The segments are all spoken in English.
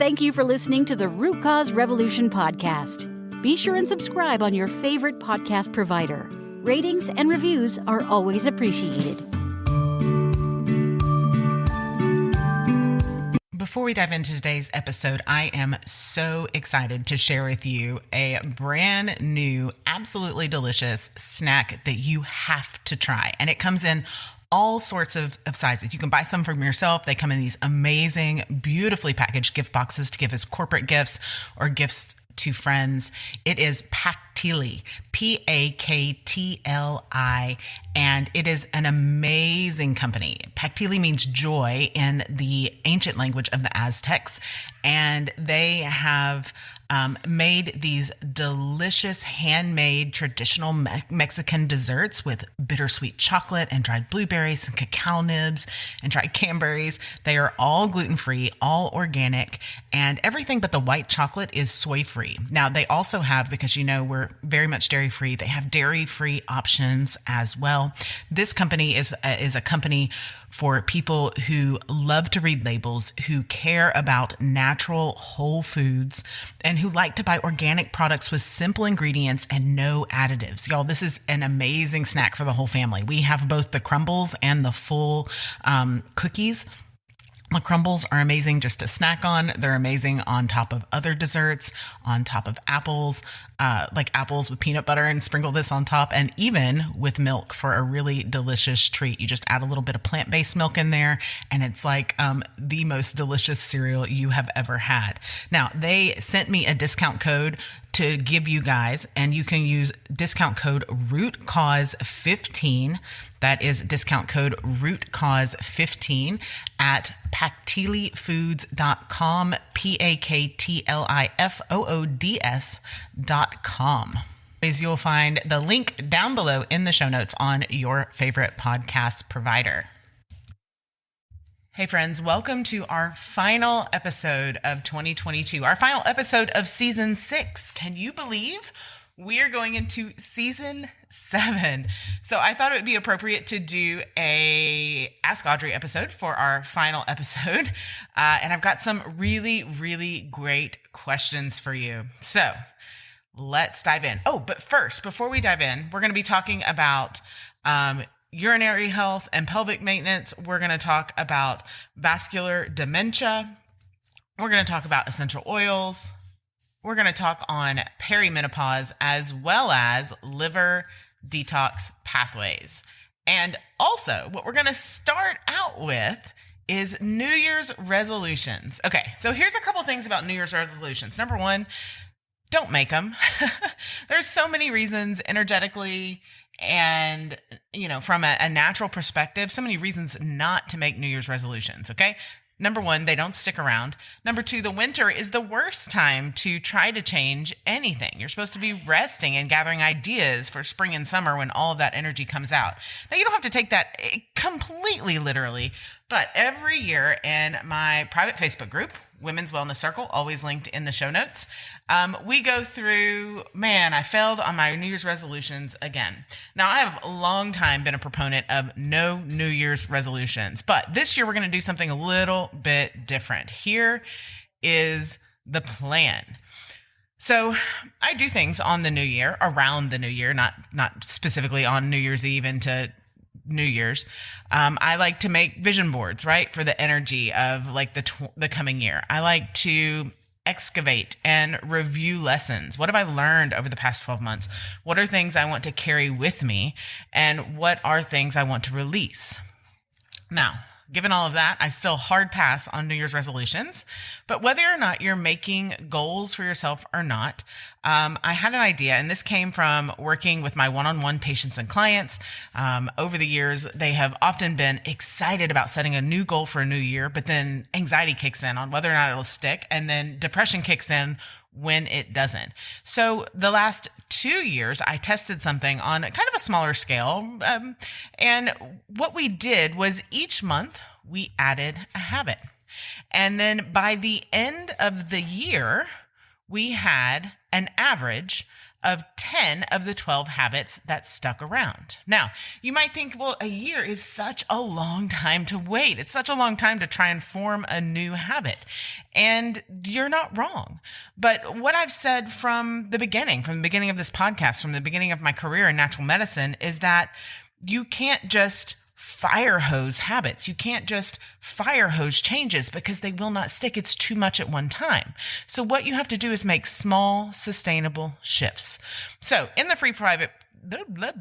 Thank you for listening to the Root Cause Revolution podcast. Be sure and subscribe on your favorite podcast provider. Ratings and reviews are always appreciated. Before we dive into today's episode, I am so excited to share with you a brand new, absolutely delicious snack that you have to try. And it comes in all sorts of sizes. You can buy some from yourself. They come in these amazing, beautifully packaged gift boxes to give as corporate gifts or gifts to friends. It is Paktili, Paktli, and it is an amazing company. Paktili means joy in the ancient language of the Aztecs, and they have made these delicious handmade traditional Mexican desserts with bittersweet chocolate and dried blueberries and cacao nibs and dried cranberries. They are all gluten-free, all organic, and everything but the white chocolate is soy-free. Now, they also have, because you know we're very much dairy-free, they have dairy-free options as well. This company is a company for people who love to read labels, who care about natural whole foods, and who like to buy organic products with simple ingredients and no additives. Y'all, this is an amazing snack for the whole family. We have both the crumbles and the full cookies. The crumbles are amazing just to snack on. They're amazing on top of other desserts, on top of apples, like apples with peanut butter, and sprinkle this on top, and even with milk for a really delicious treat. You just add a little bit of plant-based milk in there, and it's like the most delicious cereal you have ever had. Now, they sent me a discount code to give you guys, and you can use discount code ROOTCAUSE15. That is discount code ROOTCAUSE15 at paktilifoods.com, PAKTLIFOODS.com. You'll find the link down below in the show notes on your favorite podcast provider. Hey friends, welcome to our final episode of 2022, our final episode of season 6. Can you believe we're going into season 7? So I thought it would be appropriate to do a Ask Audrey episode for our final episode. And I've got some really, really great questions for you. So let's dive in. Oh, but first, before we dive in, we're going to be talking about urinary health and pelvic maintenance. We're going to talk about vascular dementia. We're going to talk about essential oils. We're going to talk on peri-menopause as well as liver detox pathways. And also, what we're going to start out with is New Year's resolutions. Okay, so here's a couple things about New Year's resolutions. Number one, don't make them. There's so many reasons energetically and, you know, from a natural perspective, so many reasons not to make New Year's resolutions, okay? Number one, they don't stick around. Number two, the winter is the worst time to try to change anything. You're supposed to be resting and gathering ideas for spring and summer when all of that energy comes out. Now, you don't have to take that completely literally, but every year in my private Facebook group, Women's Wellness Circle, always linked in the show notes, we go through, I failed on my New Year's resolutions again. Now, I have a long time been a proponent of no New Year's resolutions, but this year we're going to do something a little bit different. Here is the plan. So I do things on the new year, around the new year, not specifically on New Year's Eve into New Year's. I like to make vision boards, right? For the energy of like the coming year. I like to excavate and review lessons. What have I learned over the past 12 months? What are things I want to carry with me? And what are things I want to release? Now, given all of that, I still hard pass on New Year's resolutions. But whether or not you're making goals for yourself or not, I had an idea, and this came from working with my one-on-one patients and clients. Over the years, they have often been excited about setting a new goal for a new year, but then anxiety kicks in on whether or not it'll stick, and then depression kicks in when it doesn't. So the last 2 years, I tested something on kind of a smaller scale. And what we did was each month we added a habit. And then by the end of the year, we had an average of 10 of the 12 habits that stuck around. Now, you might think, well, a year is such a long time to wait. It's such a long time to try and form a new habit. And you're not wrong. But what I've said from the beginning of this podcast, from the beginning of my career in natural medicine, is that you can't just fire hose habits. You can't just fire hose changes because they will not stick. It's too much at one time. So what you have to do is make small, sustainable shifts. So in the free private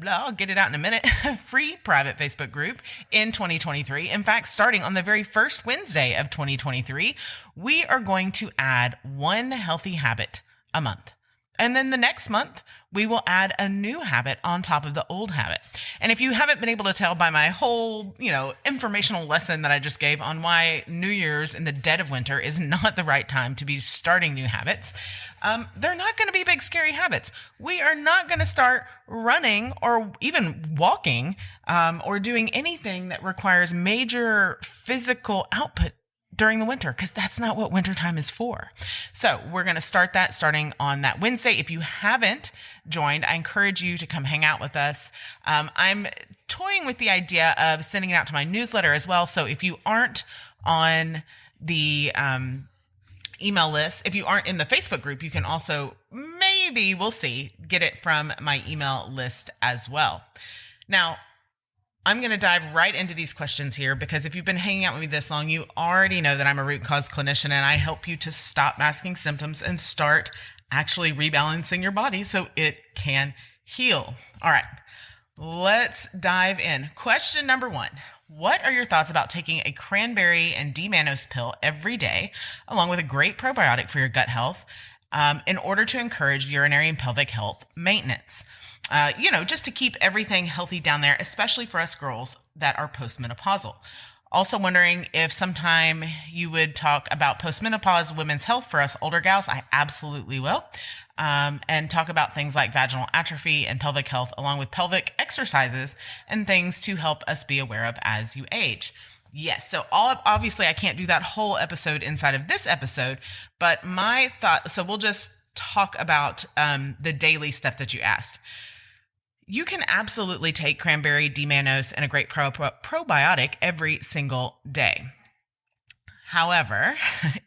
I'll get it out in a minute. Free private Facebook group in 2023. In fact, starting on the very first Wednesday of 2023, we are going to add one healthy habit a month. And then the next month, we will add a new habit on top of the old habit. And if you haven't been able to tell by my whole, informational lesson that I just gave on why New Year's in the dead of winter is not the right time to be starting new habits, they're not going to be big, scary habits. We are not going to start running or even walking or doing anything that requires major physical output during the winter, because that's not what wintertime is for. So we're going to start that starting on that Wednesday. If you haven't joined, I encourage you to come hang out with us. I'm toying with the idea of sending it out to my newsletter as well. So if you aren't on the email list, if you aren't in the Facebook group, you can also we'll see, get it from my email list as well. Now, I'm going to dive right into these questions here because if you've been hanging out with me this long, you already know that I'm a root cause clinician and I help you to stop masking symptoms and start actually rebalancing your body so it can heal. All right, let's dive in. Question number 1. What are your thoughts about taking a cranberry and D-mannose pill every day, along with a great probiotic for your gut health, in order to encourage urinary and pelvic health maintenance? Just to keep everything healthy down there, especially for us girls that are postmenopausal. Also wondering if sometime you would talk about postmenopause women's health for us older gals. I absolutely will. And talk about things like vaginal atrophy and pelvic health, along with pelvic exercises and things to help us be aware of as you age. Yes, so obviously I can't do that whole episode inside of this episode, but my thought, so we'll just talk about the daily stuff that you asked. You can absolutely take cranberry, D-mannose, and a great probiotic every single day. However,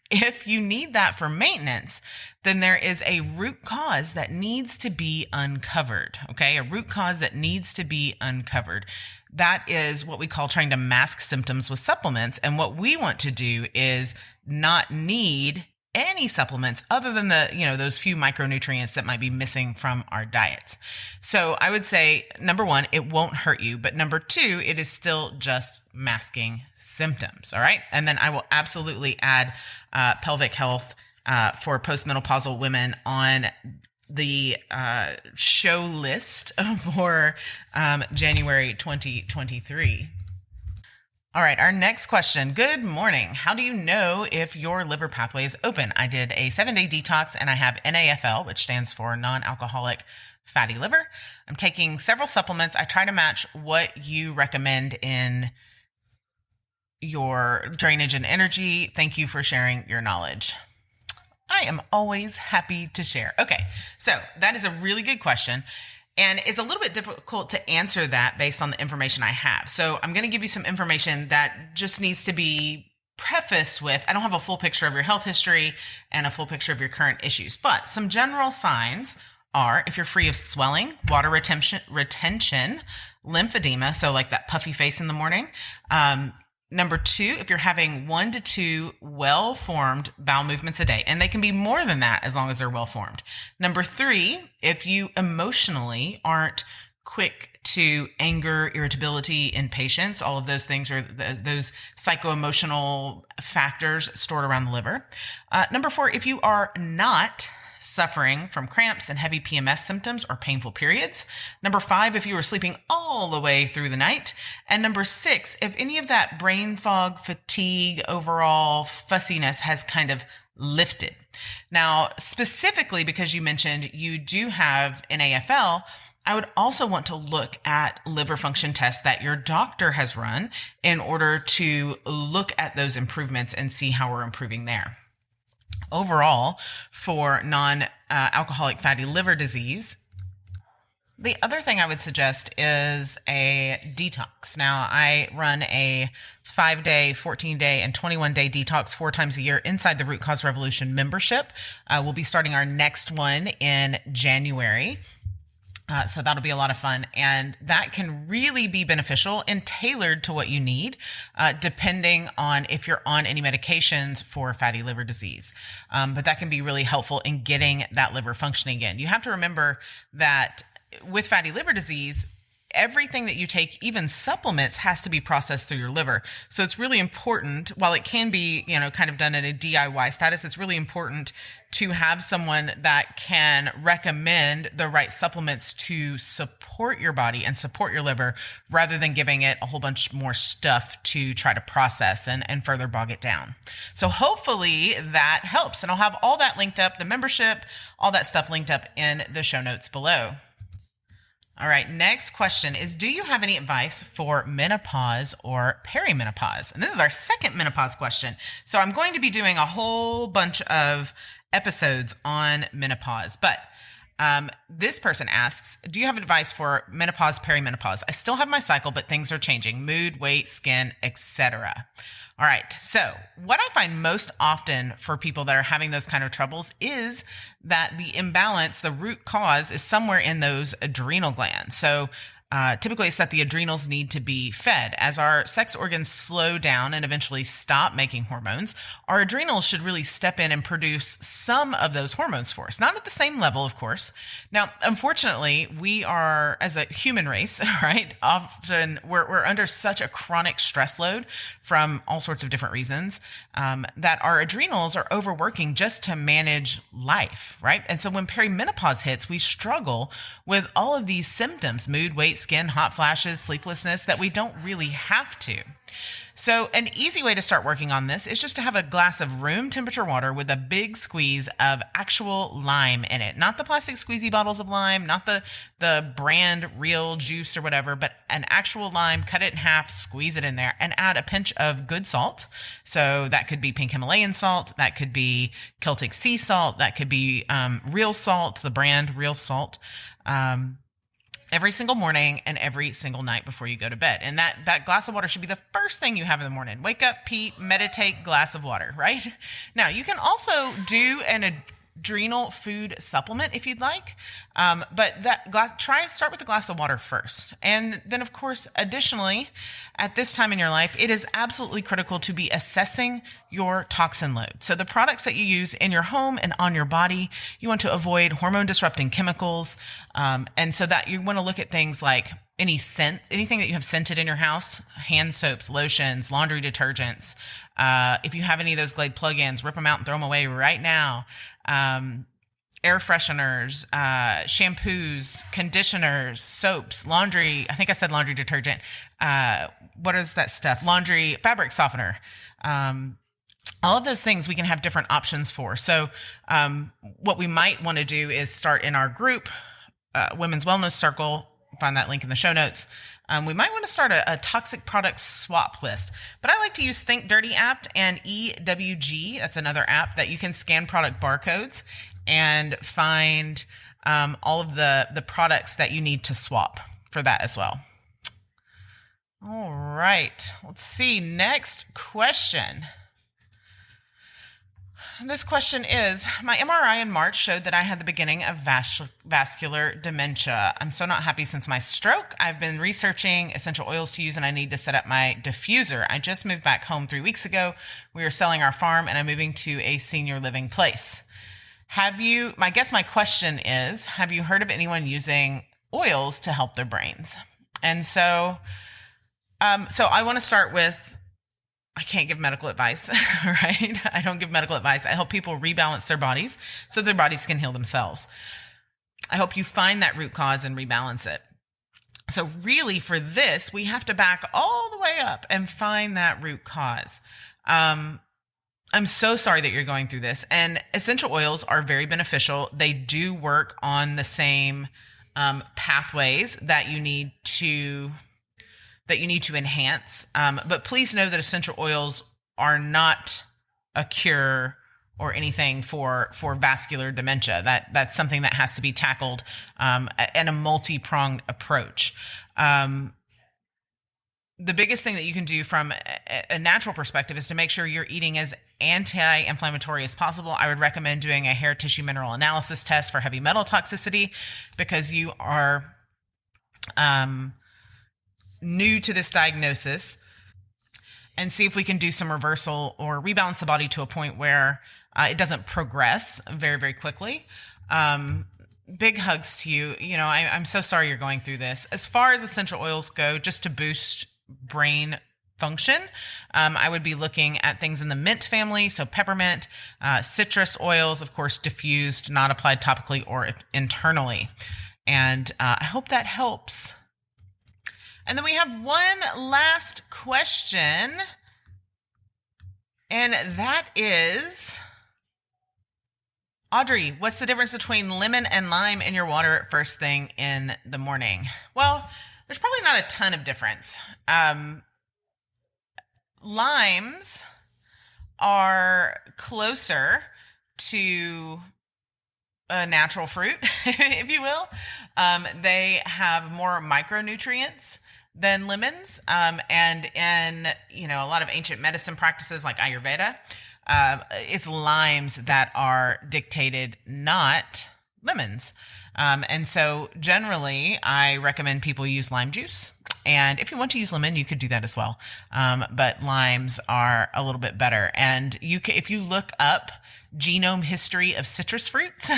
if you need that for maintenance, then there is a root cause that needs to be uncovered, okay? A root cause that needs to be uncovered. That is what we call trying to mask symptoms with supplements. And what we want to do is not need any supplements other than those few micronutrients that might be missing from our diets. So I would say, number 1, it won't hurt you. But number 2, it is still just masking symptoms. All right. And then I will absolutely add pelvic health for postmenopausal women on the show list for January 2023. All right, our next question. Good morning. How do you know if your liver pathway is open? I did a 7-day detox and I have NAFL, which stands for non-alcoholic fatty liver. I'm taking several supplements. I try to match what you recommend in your drainage and energy. Thank you for sharing your knowledge. I am always happy to share. Okay, so that is a really good question. And it's a little bit difficult to answer that based on the information I have. So I'm going to give you some information that just needs to be prefaced with, I don't have a full picture of your health history and a full picture of your current issues, but some general signs are if you're free of swelling, water retention, lymphedema, so like that puffy face in the morning. Number 2, if you're having 1 to 2 well-formed bowel movements a day, and they can be more than that as long as they're well-formed. Number 3, if you emotionally aren't quick to anger, irritability, impatience, all of those things are those psycho-emotional factors stored around the liver. Number 4, if you are not suffering from cramps and heavy PMS symptoms or painful periods. Number 5, if you were sleeping all the way through the night. And number 6, if any of that brain fog, fatigue, overall fussiness has kind of lifted. Now, specifically because you mentioned you do have NAFL, I would also want to look at liver function tests that your doctor has run in order to look at those improvements and see how we're improving there. Overall, for non-alcoholic fatty liver disease, The other thing I would suggest is a detox. Now, I run a 5-day, 14-day, and 21-day detox 4 times a year inside the Root Cause Revolution membership. We'll be starting our next one in January. So that'll be a lot of fun. And that can really be beneficial and tailored to what you need, depending on if you're on any medications for fatty liver disease. But that can be really helpful in getting that liver functioning again. You have to remember that with fatty liver disease, everything that you take, even supplements, has to be processed through your liver. So it's really important, while it can be, kind of done in a DIY status, it's really important to have someone that can recommend the right supplements to support your body and support your liver, rather than giving it a whole bunch more stuff to try to process and further bog it down. So hopefully that helps. And I'll have all that linked up, the membership, all that stuff linked up in the show notes below. All right, next question is, do you have any advice for menopause or perimenopause? And this is our second menopause question. So I'm going to be doing a whole bunch of episodes on menopause, but this person asks, do you have advice for menopause, perimenopause? I still have my cycle, but things are changing: mood, weight, skin, etc. All right. So what I find most often for people that are having those kind of troubles is that the imbalance, the root cause, is somewhere in those adrenal glands. So typically it's that the adrenals need to be fed. As our sex organs slow down and eventually stop making hormones, our adrenals should really step in and produce some of those hormones for us. Not at the same level, of course. Now, unfortunately, we are, as a human race, right, often we're under such a chronic stress load from all sorts of different reasons, that our adrenals are overworking just to manage life, right? And so when perimenopause hits, we struggle with all of these symptoms: mood, weight, skin, hot flashes, sleeplessness, that we don't really have to. So an easy way to start working on this is just to have a glass of room temperature water with a big squeeze of actual lime in it. Not the plastic squeezy bottles of lime, not the brand real juice or whatever, but an actual lime. Cut it in half, squeeze it in there, and add a pinch of good salt. So that could be pink Himalayan salt, that could be Celtic sea salt, that could be real salt, the brand real salt. Every single morning and every single night before you go to bed. And that glass of water should be the first thing you have in the morning. Wake up, pee, meditate, glass of water, right? Now, you can also do an adrenal food supplement if you'd like, but start with a glass of water first. And then, of course, additionally, at this time in your life, it is absolutely critical to be assessing your toxin load. So the products that you use in your home and on your body, you want to avoid hormone disrupting chemicals. And so that you want to look at things like anything that you have scented in your house: hand soaps, lotions, laundry detergents. If you have any of those Glade plugins, rip them out and throw them away right now. Air fresheners, shampoos, conditioners, soaps, laundry. I think I said laundry detergent. What is that stuff? Fabric softener. All of those things we can have different options for. So what we might want to do is start in our group, Women's Wellness Circle. Find that link in the show notes. We might want to start a toxic product swap list, but I like to use Think Dirty app and EWG. That's another app that you can scan product barcodes and find all of the products that you need to swap for that as well. All right, let's see. Next question. This question is, my MRI in March showed that I had the beginning of vascular dementia. I'm so not happy since my stroke. I've been researching essential oils to use, and I need to set up my diffuser. I just moved back home 3 weeks ago. We are selling our farm, and I'm moving to a senior living place. My question is, have you heard of anyone using oils to help their brains? And so I want to start with, I can't give medical advice, right? I don't give medical advice. I help people rebalance their bodies so their bodies can heal themselves. I hope you find that root cause and rebalance it. So really for this, we have to back all the way up and find that root cause. I'm so sorry that you're going through this. And essential oils are very beneficial. They do work on the same pathways that you need to enhance. But please know that essential oils are not a cure or anything for vascular dementia. That's something that has to be tackled in a multi-pronged approach. The biggest thing that you can do from a natural perspective is to make sure you're eating as anti-inflammatory as possible. I would recommend doing a hair tissue mineral analysis test for heavy metal toxicity, because you are new to this diagnosis, and see if we can do some reversal or rebalance the body to a point where it doesn't progress very, very quickly. Big hugs to you. I'm so sorry you're going through this. As far as essential oils go, just to boost brain function, I would be looking at things in the mint family. So peppermint, citrus oils, of course, diffused, not applied topically or internally. And I hope that helps. And then we have one last question. And that is, Audrey, what's the difference between lemon and lime in your water first thing in the morning? Well, there's probably not a ton of difference. Limes are closer to a natural fruit, if you will. They have more micronutrients than lemons. And in, a lot of ancient medicine practices like Ayurveda, it's limes that are dictated, not lemons. And so generally, I recommend people use lime juice. And if you want to use lemon, you could do that as well. But limes are a little bit better. And if you look up genome history of citrus fruits,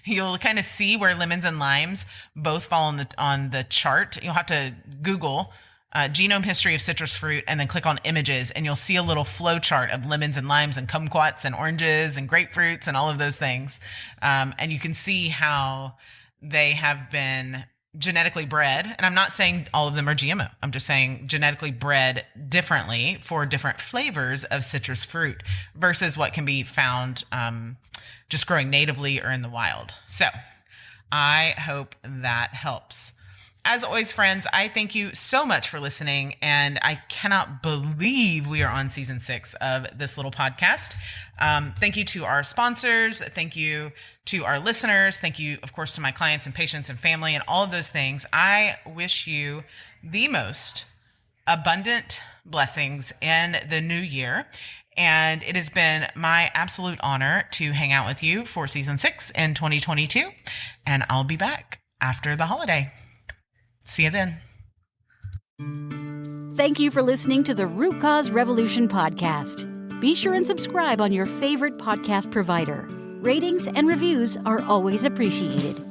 you'll kind of see where lemons and limes both fall on the chart. You'll have to Google genome history of citrus fruit and then click on images, and you'll see a little flow chart of lemons and limes and kumquats and oranges and grapefruits and all of those things. And you can see how they have been genetically bred. And I'm not saying all of them are GMO. I'm just saying genetically bred differently for different flavors of citrus fruit versus what can be found just growing natively or in the wild. So I hope that helps. As always, friends, I thank you so much for listening, and I cannot believe we are on season 6 of this little podcast. Thank you to our sponsors. Thank you to our listeners. Thank you, of course, to my clients and patients and family and all of those things. I wish you the most abundant blessings in the new year. And it has been my absolute honor to hang out with you for season 6 in 2022. And I'll be back after the holiday. See you then. Thank you for listening to the Root Cause Revolution podcast. Be sure and subscribe on your favorite podcast provider. Ratings and reviews are always appreciated.